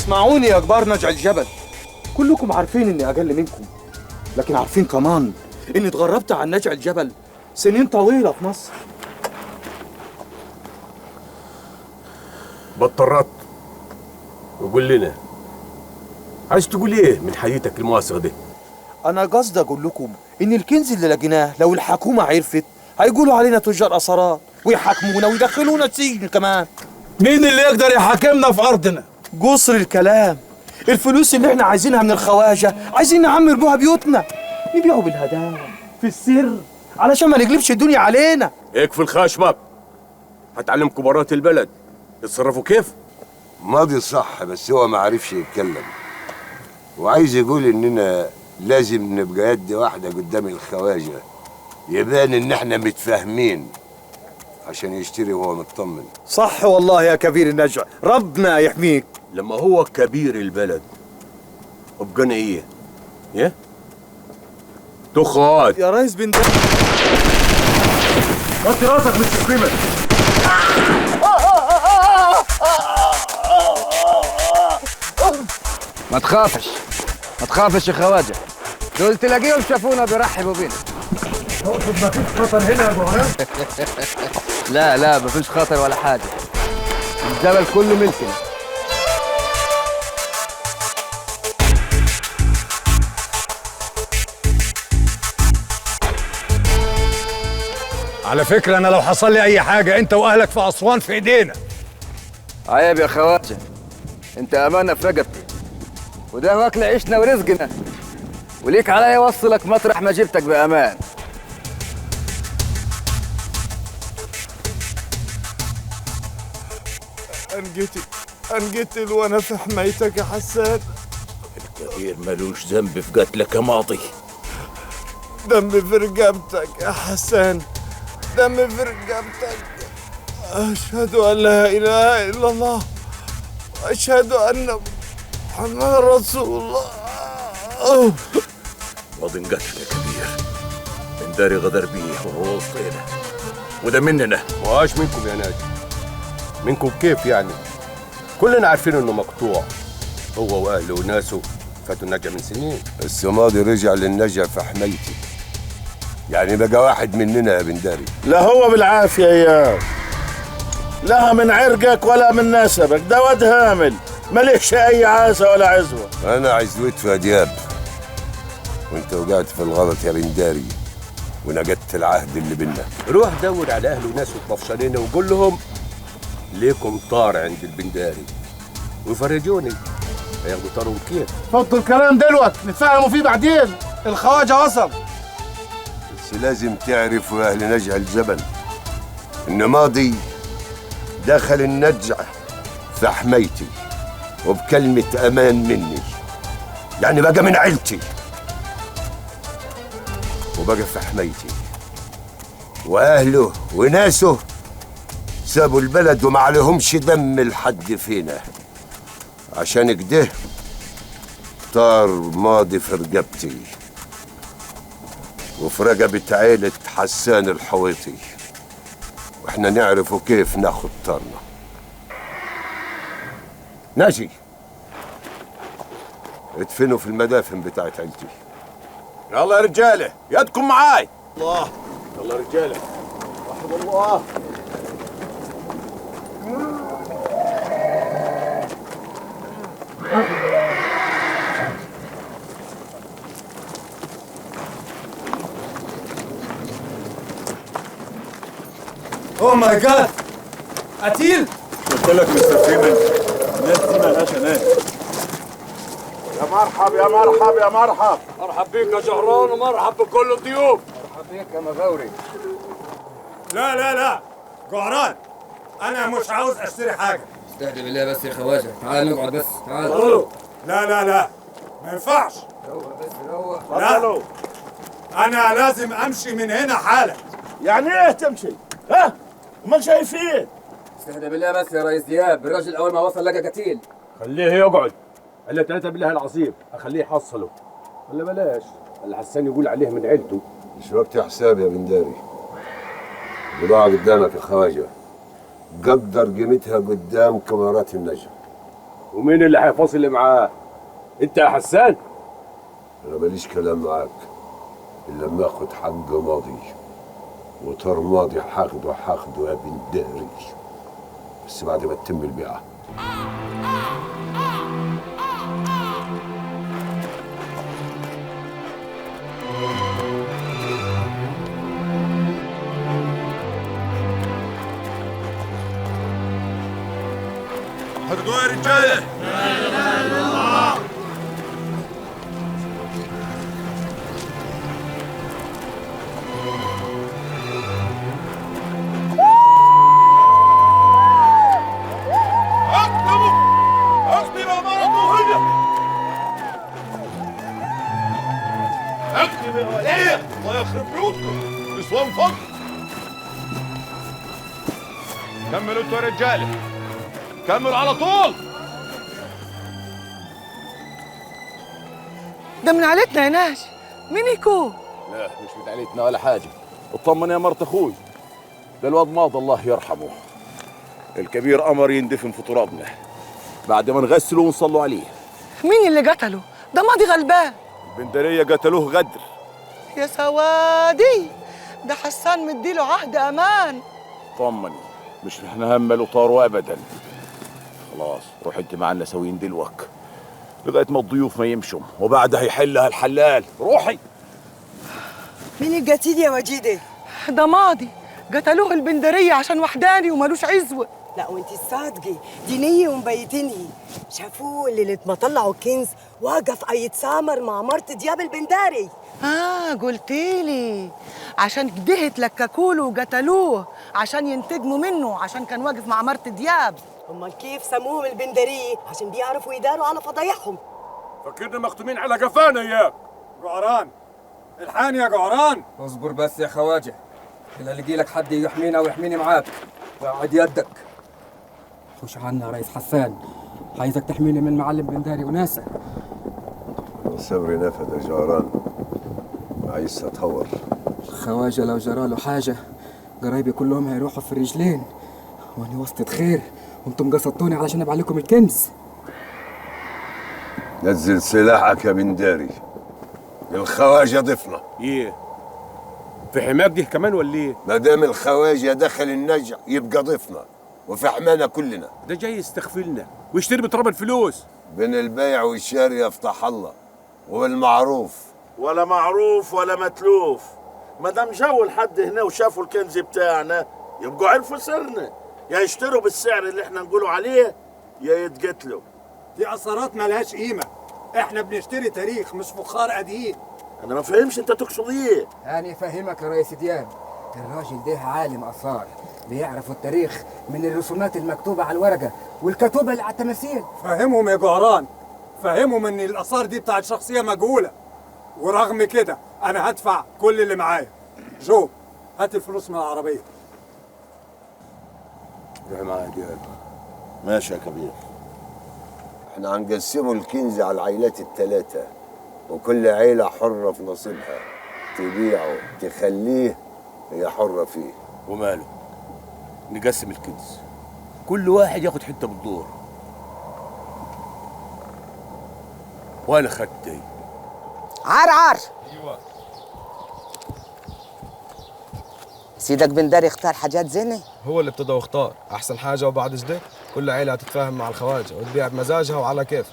اسمعوني يا كبار نجع الجبل، كلكم عارفين اني اقل منكم، لكن عارفين كمان اني اتغربت عن نجع الجبل سنين طويلة في مصر. بطرت وقول لنا عايز تقول ايه من حياتك المواسخة دي؟ انا قصدي اقول لكم ان الكنز اللي لقيناه لو الحكومة عرفت هيقولوا علينا تجار اثارات ويحاكمونا ويدخلونا السجن كمان. مين اللي يقدر يحاكمنا في ارضنا؟ قصر الكلام، الفلوس اللي احنا عايزينها من الخواجة عايزين نعمر بوها بيوتنا، نبيعوا بالهداوة في السر علشان ما نقلبش الدنيا علينا. هيك في الخشمك هتعلم كبارات البلد يتصرفوا كيف؟ ماضي صح، بس هو ما عرفش يتكلم وعايز يقول اننا لازم نبقى يد واحدة قدام الخواجة، يبان ان احنا متفاهمين عشان يشتري وهو مطمن. صح والله يا كبير النجع، ربنا يحميك. لما هو كبير البلد ابقى ايه؟ ايه؟ تخات يا ريس بن غطي راسك من التكريمة. ما تخافش ما تخافش يا خواجه، دول تلاقيهم شافونا بيرحبوا بينا. تقصد ما فيش خطر هنا يا ابو هرم؟ لا مفيش خطر ولا حاجه، الجبل كله ملكنا. على فكره انا لو حصل لي اي حاجه انت واهلك في اسوان في ايدينا. عيب يا خواجه، انت امانه في رقبتي وده واكل عيشنا ورزقنا، وليك عليا اوصلك مطرح ما جبتك بامان. انقتل وانا في حمايتك يا حسان. الكبير ملوش ذنب في قتلك يا ماضي. دمي في رقبتك يا حسان، دمي في رقبتك. أشهد أن لا إله إلا الله وأشهد أن محمد رسول الله. ماضي انقتل يا كبير، من داري غدر بيه وهو وسطينا، وده مننا. وعاش منكم يا ناجي. منكم كيف يعني؟ كلنا عارفين انه مقطوع، هو واهله وناسه فاتوا النجا من سنين. السماضي رجع للنجا في حمايتي، يعني بقى واحد مننا يا بنداري. لا هو بالعافية يا لا من عرقك ولا من نسبك، ده واد هامل مليش أي عازة ولا عزوة. أنا عزوت في دياب وأنت وقعت في الغلط يا بنداري ونجدت العهد اللي بينا. روح دور على اهله وناسه مفشلين وقول لهم ليكم طار عند البنداري ويفرجوني هياخدوا طارهم كيف. فضوا الكلام دلوقتي نتفاهموا فيه بعدين، الخواجة وصل. بس لازم تعرفوا يا أهل نجع الجبل إن ماضي دخل النجع في حمايتي وبكلمة أمان مني، يعني بقى من عيلتي وبقى في حمايتي، وأهله وناسه سابوا البلد وما عليهمش دم لحد فينا، عشان كده طار ماضي في رقبتي وفي رقبة عيلة حسان الحويطي، واحنا نعرفوا كيف ناخد طارنا. ناجي ادفنوا في المدافن بتاعت عيلتي. يلا يا رجاله يدكم معاي. الله يلا رجاله رحم الله. اوه ماي جاد، قتيل. قلت لك مستر فريمان الناس دي مالهاش امان. يا مرحب يا مرحب يا مرحب. مرحب بيك يا جهران ومرحب بكل الضيوف. مرحبا بيك يا مغاوري. لا جعران، انا مش عاوز اشتري حاجه. استهدي بالله بس يا خواجه، تعال نقعد بس، تعال. لا ما ينفعش. روق بس روق. لا انا لازم امشي من هنا حالا. يعني ايه تمشي؟ ها؟ امال شايفين؟ استهدى بالله بس يا ريس دياب، الراجل اول ما وصل لقى قتيل. خليه يقعد. الا 3 بالله العظيم اخليه يحصله. ولا بلاش اللي حسان يقول عليه من عيلته. مش وقت حساب يا بنداري، بضاعة قدامك يا خواجة، قدر قيمتها قدام كاميرات النجم. ومين اللي هيفاصل معاه؟ انت يا حسان؟ انا ماليش كلام معاك الا لما اخد حق ماضي، وطار ماضي هاخده يا بنداري، بس بعد ما تتم البيعه. حرقوا يا رجاله. اكتبوا بأمارة هنا. اكتب يا وليه، الله يخرب بيوتكم نسوان فقر. كملوا انتوا يا رجاله، كملوا على طول. ده من عيلتنا يا ناس. مين يكون؟ لا مش من عيلتنا ولا حاجه. اطمن يا مرت اخوي، ده الواد ماضي الله يرحمه. الكبير امر يندفن في ترابنا بعد ما نغسله ونصلوا عليه. مين اللي قتله؟ ده ماضي غلبان. البندريه قتلوه غدر. يا سوادي، ده حسان مديله عهد امان. طمني، مش احنا همل وطاروا ابدا. خلاص روح انت معنا سوين دلوك لغايه ما الضيوف ما يمشوا، وبعدها يحلها الحلال. روحي. مين القتيل يا وجيده؟ ده ماضي قتلوه البندرية عشان وحداني ومالوش عزوة. لا وانت الصادقه دي نيه ومبيتيني. شافوه ليله ما طلعوا الكنز واقف يتسامر مع مرت دياب البنداري. قلتيلي عشان كده اتلككوله وقتلوه عشان ينتقموا منه، عشان كان واقف مع مرت دياب. امال كيف سموهم البندريه؟ عشان بيعرفوا يداروا على فضايحهم. فكرنا مختومين على قفانا اياك. جعران، الحان يا جعران. اصبر بس يا خواجه، الا لقي لك حد يحمينا ويحميني معاك. وقعد يدك. خش عنا يا ريس حسان، عايزك تحميني من معلم بنداري وناسه. صبري نفد يا جعران، عايز اتهور. الخواجه لو جراله حاجه قرايبي كلهم هيروحوا في الرجلين، وانا وسطة خير وانتم قصدتوني علشان ابيع لكم الكنز. نزل سلاحك يا بنداري، الخواجه ضفنا. ايه؟ في حماك دي كمان ولا ايه؟ ما دام الخواجه دخل النجع يبقى ضفنا وفي حمانا كلنا. ده جاي يستغفلنا ويشتري بتراب الفلوس. بين البيع والشاري يفتح الله، والمعروف ولا معروف ولا متلوف. ما دام جاوا لحد هنا وشافوا الكنز بتاعنا يبقوا عرفوا سرنا، يا يشتروا بالسعر اللي احنا نقولوا عليه يا يتقتلوا. دي اثارات مالهاش قيمه، احنا بنشتري تاريخ مش فخار قديم. انا ما فهمش انت تقصد ايه. أنا فاهمك يا ريس دياب، الراجل ده عالم آثار، بيعرف التاريخ من الرسومات المكتوبة على الورقة والكتوبة اللي على التماثيل. فهمهم يا جعران، فهمهم ان الاثار دي بتاعت شخصيه مجهوله، ورغم كده انا هدفع كل اللي معايا. جو، هات الفلوس من العربيه. روح معايا دياب. ماشي يا كبير. احنا هنقسموا الكنز على العائلات الثلاثة، وكل عيلة حرة في نصيبها، تبيعه تخليه هي حرة فيه. وماله؟ نقسم الكنز، كل واحد ياخد حته بالدور. وانا خدت دي. عرعر. ايوه. سيدك بنداري اختار حاجات زينة. هو اللي ابتدى واختار احسن حاجه، وبعد كده كل عيله هتتفاهم مع الخواجه وتبيع بمزاجها وعلى كيف.